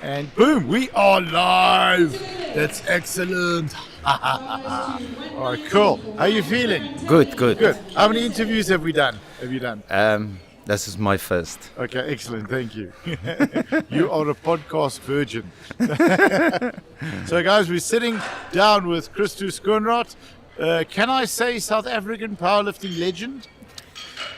And boom, we are live. That's excellent. All right, cool. How are you feeling? Good. Good. How many interviews have we done? This is my first. Okay, excellent. Thank you. You are a podcast virgin. So, guys, we're sitting down with Christo Schoonraad. Can I say South African powerlifting legend?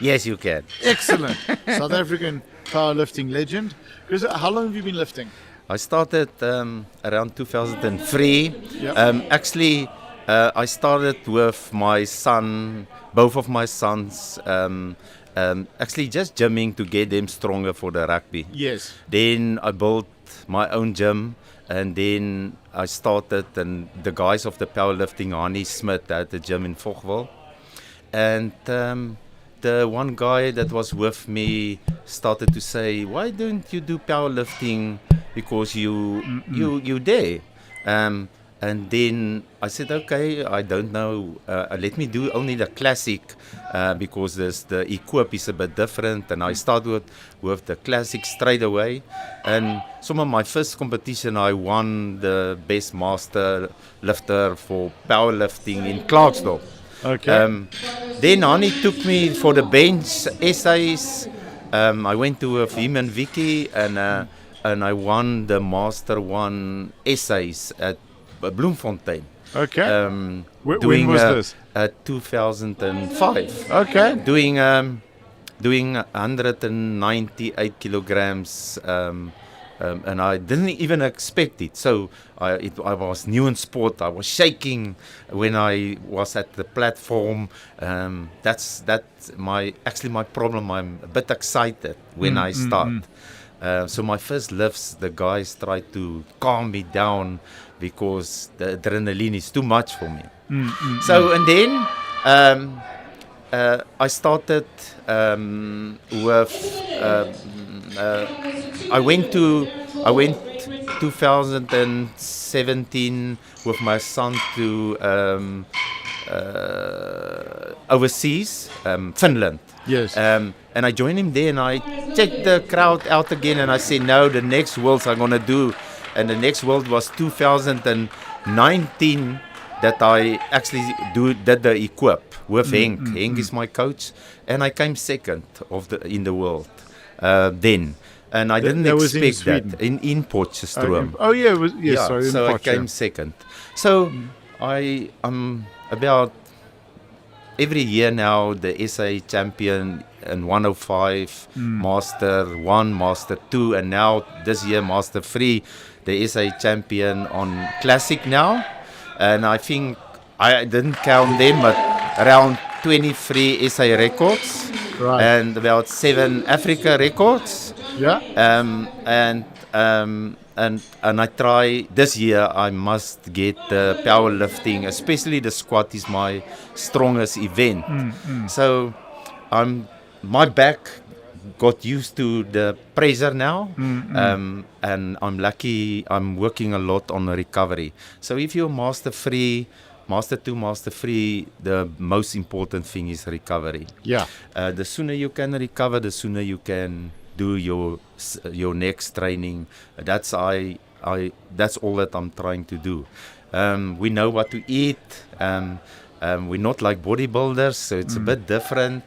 Yes, you can. Excellent. South African powerlifting legend. Chris, how long have you been lifting? I started around 2003. Yep. I started with my son, both of my sons, actually just gymming to get them stronger for the rugby. Yes. Then I built my own gym, and then I started, and the guys of the powerlifting, Hani Smith, had the gym in Vogwel. And the one guy that was with me started to say, "Why don't you do powerlifting? Because you there." And then I said, "Okay, I don't know. Let me do only the classic because the equip is a bit different." And I started with the classic straight away. And some of my first competition, I won the best master lifter for powerlifting in Clarksdorp. Okay. Then Hani took me for the bench essays. I went to him and Vicky, and I won the Master 1 essays at Bloemfontein. Okay. Doing, when was this? 2005. Okay. Doing 198 kilograms. And I didn't even expect it. So I was new in sport. I was shaking when I was at the platform. That's my problem. I'm a bit excited when I start. So my first lifts, the guys tried to calm me down because the adrenaline is too much for me. So and then I started with. I went 2017 with my son to overseas, Finland. Yes. And I joined him there, and I checked the crowd out again, and I said, "No, the next Worlds I'm gonna do." And the next World was 2019 that I actually did the equip with Henk. Henk is my coach, and I came second in the world then. And I didn't expect that in Potchefstroom. Oh yeah, sorry. So I came second. So I'm about every year now the SA champion in 105, Master 1, Master 2, and now this year Master 3, the SA champion on Classic now. And I think I didn't count them, but around 23 SA records, Right. and about 7 Africa records. Yeah. And I try this year. I must get the powerlifting, especially the squat is my strongest event. So my back got used to the pressure now, and I'm lucky. I'm working a lot on the recovery. So if you're Master 3, Master 2, Master 3, the most important thing is recovery. Yeah. The sooner you can recover, the sooner you can do your next training. That's all that I'm trying to do. We know what to eat. We're not like bodybuilders, so it's a bit different.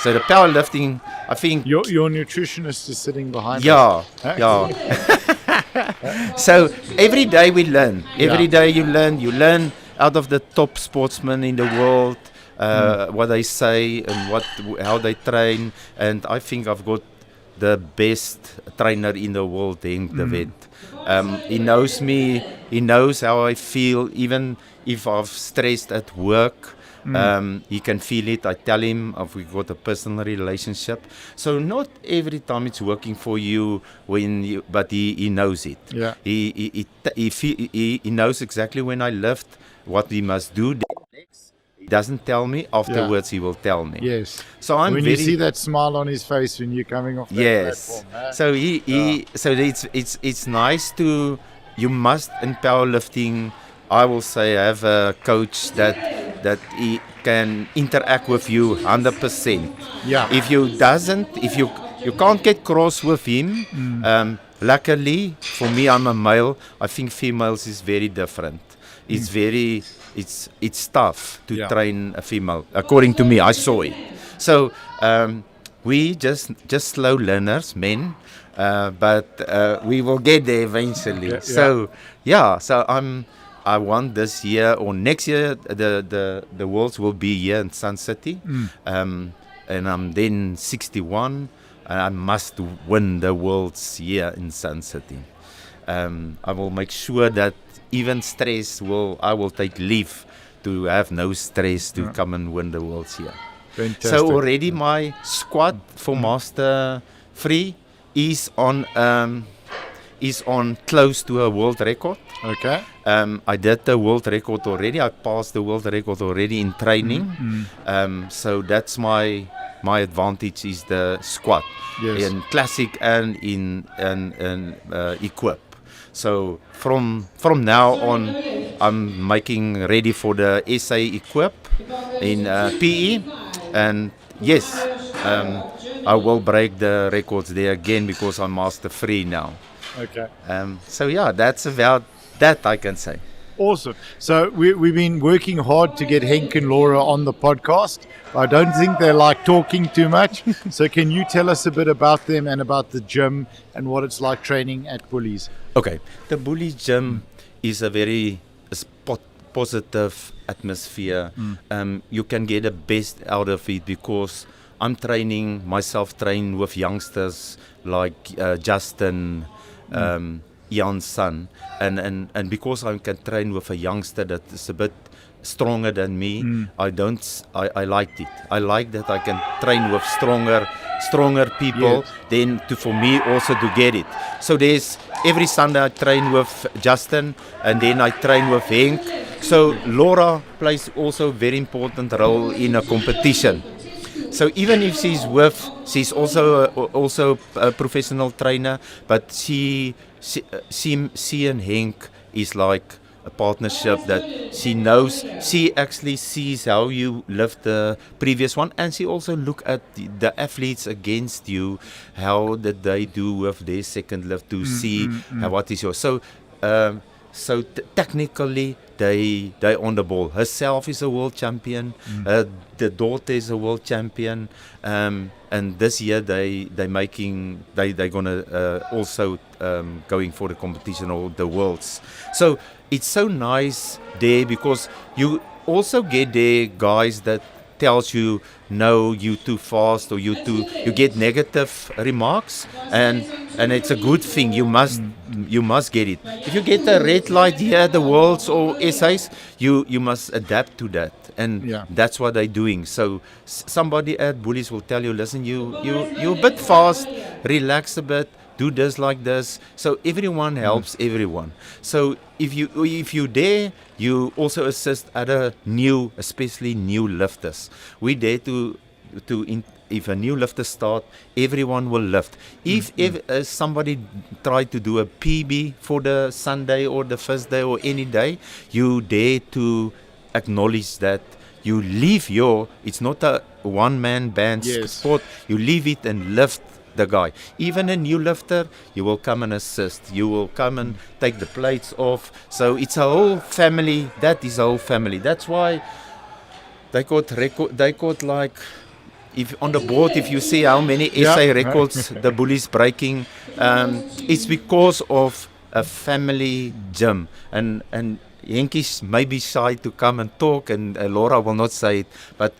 So the powerlifting, I think Your nutritionist is sitting behind yeah. So every day we learn. Every day you learn out of the top sportsmen in the world. What they say and how they train, and I think I've got the best trainer in the world, Henk de Wet. He knows me, he knows how I feel, even if I've stressed at work. He can feel it. I tell him we've got a personal relationship. So not every time it's working for you but he knows it. Yeah. He knows exactly when I lift what we must do. He doesn't tell me. Afterwards, he will tell me. Yes. So when you see that smile on his face when you're coming off that platform. Huh? So so it's nice to. You must in powerlifting, I will say, have a coach that he can interact with you 100%. Yeah. If you can't get cross with him, luckily for me, I'm a male. I think females is very different. It's very, it's tough to train a female. According to me, I saw it. So we just slow learners, men, but we will get there eventually. So I want this year or next year the Worlds will be here in Sun City, and I'm then 61, and I must win the Worlds here in Sun City. I will make sure that even stress I will take leave to have no stress to come and win the Worlds here. Fantastic. So already my squad for Master 3 is on close to a world record. Okay. I did the world record already. I passed the world record already in training. So that's my advantage is the squad in classic and in equip. So from now on, I'm making ready for the SA equip in PE, and yes, I will break the records there again because I'm Master 3 now. Okay. So yeah, that's about that I can say. Awesome. So we've been working hard to get Henk and Laura on the podcast. I don't think they like talking too much. So can you tell us a bit about them and about the gym and what it's like training at Bullies? Okay. The Bullies gym is a very positive atmosphere. You can get the best out of it because I'm training with youngsters like Justin, Jan's son, and because I can train with a youngster that is a bit stronger than me, I liked it. I like that I can train with stronger people then for me also to get it. So there's every Sunday I train with Justin and then I train with Henk. So Laura plays also a very important role in a competition. So even if she's also a professional trainer, but she and Henk is like a partnership that she actually sees how you lift the previous one, and she also look at the athletes against you, how did they do with their second lift to see what is yours. So technically they on the ball. Herself is a world champion. The daughter is a world champion. And this year they're gonna also going for the competition of the worlds. So it's so nice there because you also get there guys that tells you no, you too fast or you get negative remarks, and it's a good thing. You must get it. If you get a red light here at the Worlds or SAs, you must adapt to that, and that's what they're doing. So somebody at Bullies will tell you, listen, you're a bit fast, relax a bit, do this like this. So everyone helps everyone. So if you dare, you also assist other especially new lifters. We dare if a new lifter start, everyone will lift. If somebody try to do a PB for the Sunday or the first day or any day, you dare to acknowledge that. You leave it's not a one-man band sport. You leave it and lift the guy. Even a new lifter, you will come and assist. You will come and take the plates off. So it's a whole family. That is a whole family. That's why they got like, if on the board, if you see how many SA records the Bullies breaking, it's because of a family gym. And Henkies may be shy to come and talk, and Laura will not say it, but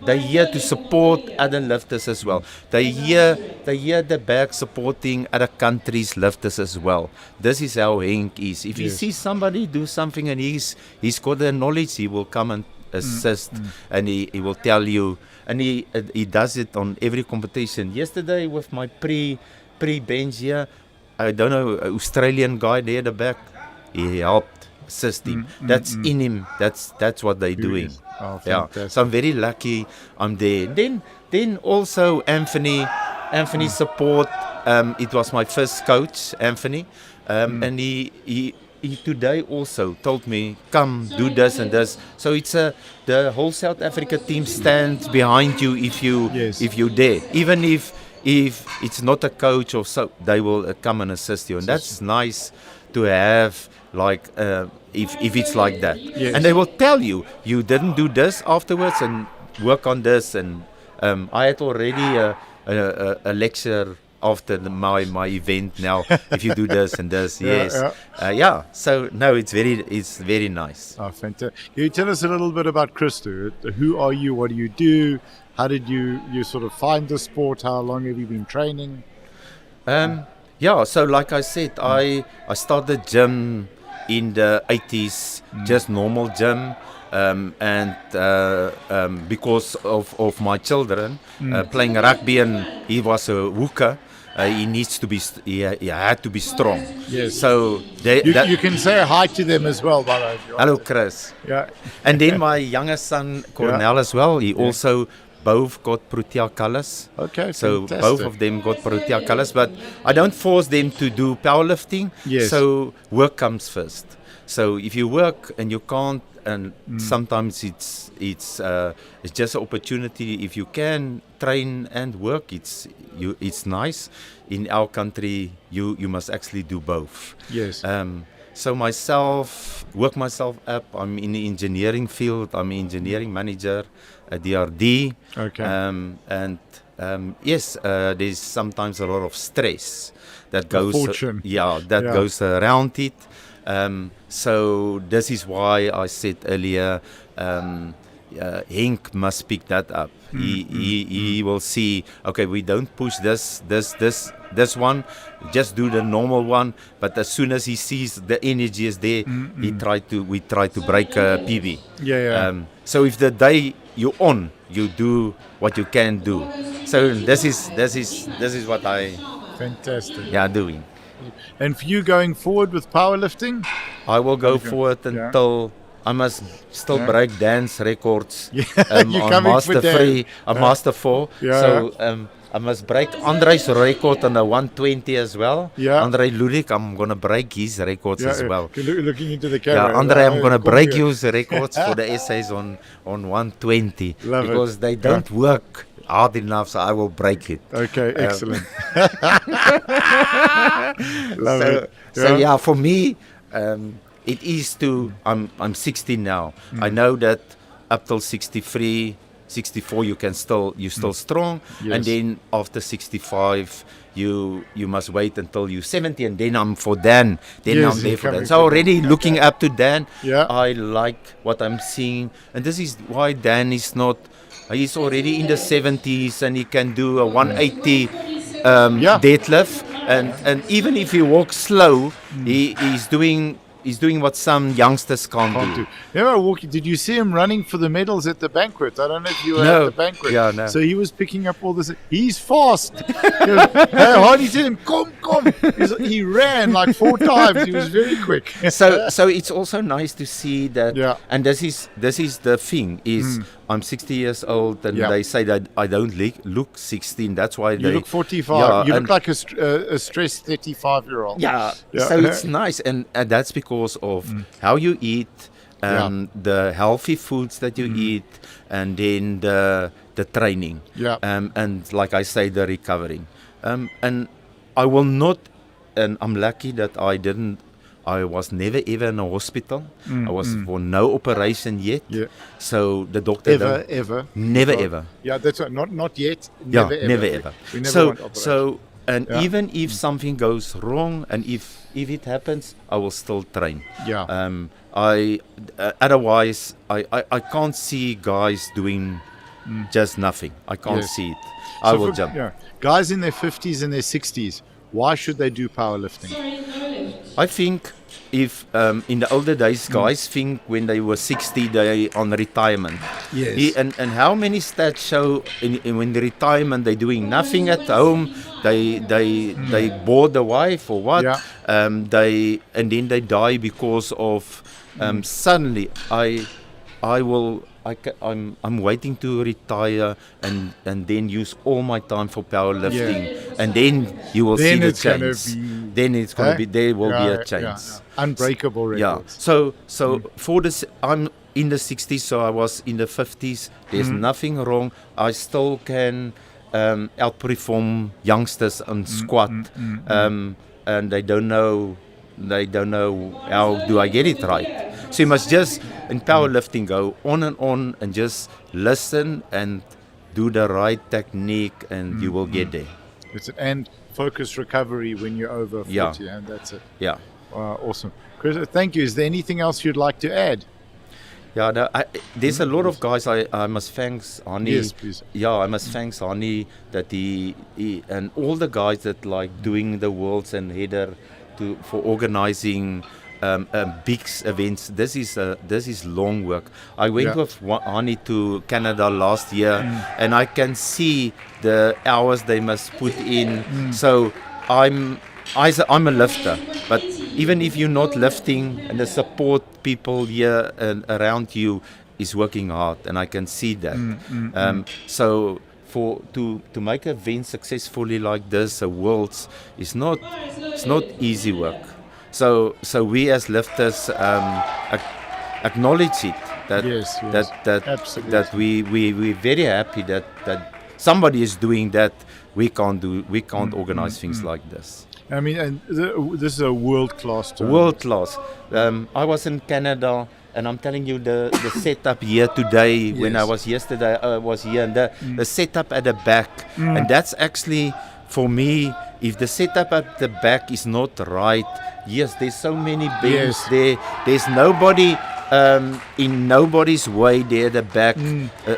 they're here to support other lifters as well. They're here the back supporting other countries' lifters as well. This is how Henk is. If he sees somebody do something and he's got the knowledge, he will come and assist, and he will tell you. And he does it on every competition. Yesterday with my pre-bench here, I don't know, Australian guy there at the back, he helped assist him. That's in him. That's what they're doing. Oh, so I'm very lucky I'm there. Then also Anthony support. It was my first coach, Anthony, and he today also told me, come do this and this. So it's the whole South Africa team stands behind you if you dare. Even if if it's not a coach or so, they will come and assist you, and that's nice to have. Like if it's like that, and they will tell you didn't do this afterwards and work on this, and I had already a lecture after my event now. If you do this and this, So no, it's very nice. Oh, fantastic! Can you tell us a little bit about Christo? Who are you? What do you do? How did you sort of find the sport? How long have you been training? So like I said, I started gym in the 80s, just normal gym, and because of my children playing rugby, and he was a hooker, he needs to be he had to be strong. Yes. So you can say hi to them as well, by the way. Hello, Chris. Yeah. And then my youngest son Cornell as well. He also both got Protea colours. Okay, so fantastic. Both of them got Protea colours, but I don't force them to do powerlifting. Yes. So work comes first. So if you work and you can't, and sometimes it's just an opportunity. If you can train and work, it's nice. In our country, you must actually do both. Yes. So work myself up. I'm in the engineering field. I'm an engineering manager at DRD. Okay. There's sometimes a lot of stress that goes. That goes around it. So this is why I said earlier, Henk must pick that up. He will see. Okay, we don't push this one. Just do the normal one. But as soon as he sees the energy is there, we try to break a PB. So if the day you're on, you do what you can do. So this is what I doing. And for you going forward with powerlifting? I will go forward until I must still break dance records. On Master 3, Master 4. So I must break Andre's record on the 120 as well. Andre Ludik, I'm going to break his records as well. Looking into the camera. Andre, I'm going to break his records for the essays on 120. Because they don't work hard enough, so I will break it. Okay, excellent. So for me, it is I'm 60 now. I know that up till 63, 64 you're still strong, and then after 65 you must wait until you're 70, and then I'm for Dan. Then I'm there for Dan. So already looking up to Dan, I like what I'm seeing, and this is why Dan is not. He's already in the 70s and he can do a 180 deadlift, and even if he walks slow, he's doing what some youngsters can't do. Did you see him running for the medals at the banquet? I don't know if you were at the banquet. No. So he was picking up all this. He's fast. Hardy said him, come. He ran like 4 times. He was very quick. So it's also nice to see that. And this is the thing is. I'm 60 years old, and they say that I don't look 16. That's why you look 45. You look like a stressed 35-year-old. So it's nice, and that's because of how you eat, the healthy foods that you eat, and then the training. And like I say, the recovering. And I will not. And I'm lucky that I was never ever in a hospital. I was for no operation yet. So the doctor ever never ever. That's right. Not yet. Never ever. We never want operation. Even if something goes wrong, and if it happens, I will still train. Otherwise I can't see guys doing just nothing. I can't see it. I will jump. Guys in their 50s and their 60s, why should they do powerlifting? I think if in the older days, guys think when they were 60, they on retirement. And how many stats show when the retirement they're doing nothing at home, they bored the wife or what, and then they die because of suddenly I'm waiting to retire and then use all my time for powerlifting, and then you will see the change. Then it's going to be there will be a change. Unbreakable records. So for this, I'm in the 60s, so I was in the 50s. There's nothing wrong. I still can outperform youngsters on squat, and they don't know how do I get it right. So you must just in powerlifting go on and just listen and do the right technique, and you will get there. It's and focus recovery when you're over 40, Yeah. and that's it. Yeah. Awesome. Chris, thank you. Is there anything else you'd like to add? Yeah, there's a lot of guys. I must thank Hani. Yes, please. Yeah, I must thank Hani that he and all the guys that like doing the worlds and header for organizing big events. This is long work. I went with Hani to Canada last year, and I can see the hours they must put in. So I'm a lifter, but even if you're not lifting, and the support people here and around you is working hard, and I can see that. So to make an event successfully like this, a worlds, it's not easy work. So we as lifters acknowledge it that Absolutely. that we're very happy that somebody is doing that. We can't organize things like this. I mean, and this is a world-class tournament. World class. I was in Canada, and I'm telling you the setup here today. When I was yesterday, I was here, and the setup at the back, and that's actually for me. If the setup at the back is not right, yes, there's so many beams there. There's nobody in nobody's way there at the back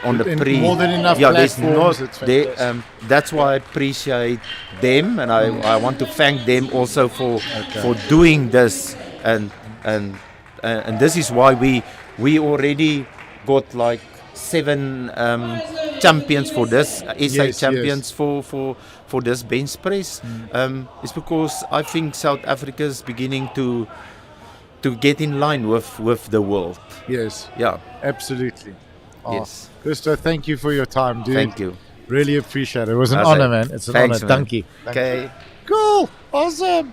on the pre. More than enough there's platforms. not there. That's why I appreciate them, and I want to thank them also for doing this, and this is why we already got like 7 champions for this SA champions for this bench press. It's because I think South Africa is beginning to get in line with the world. Yes. Yeah. Absolutely. Yes. Christo, thank you for your time, dude. Thank you. Really appreciate it. It was an honor, man. It's an Thanks, honor. man. Thank you. Okay. Cool. Awesome.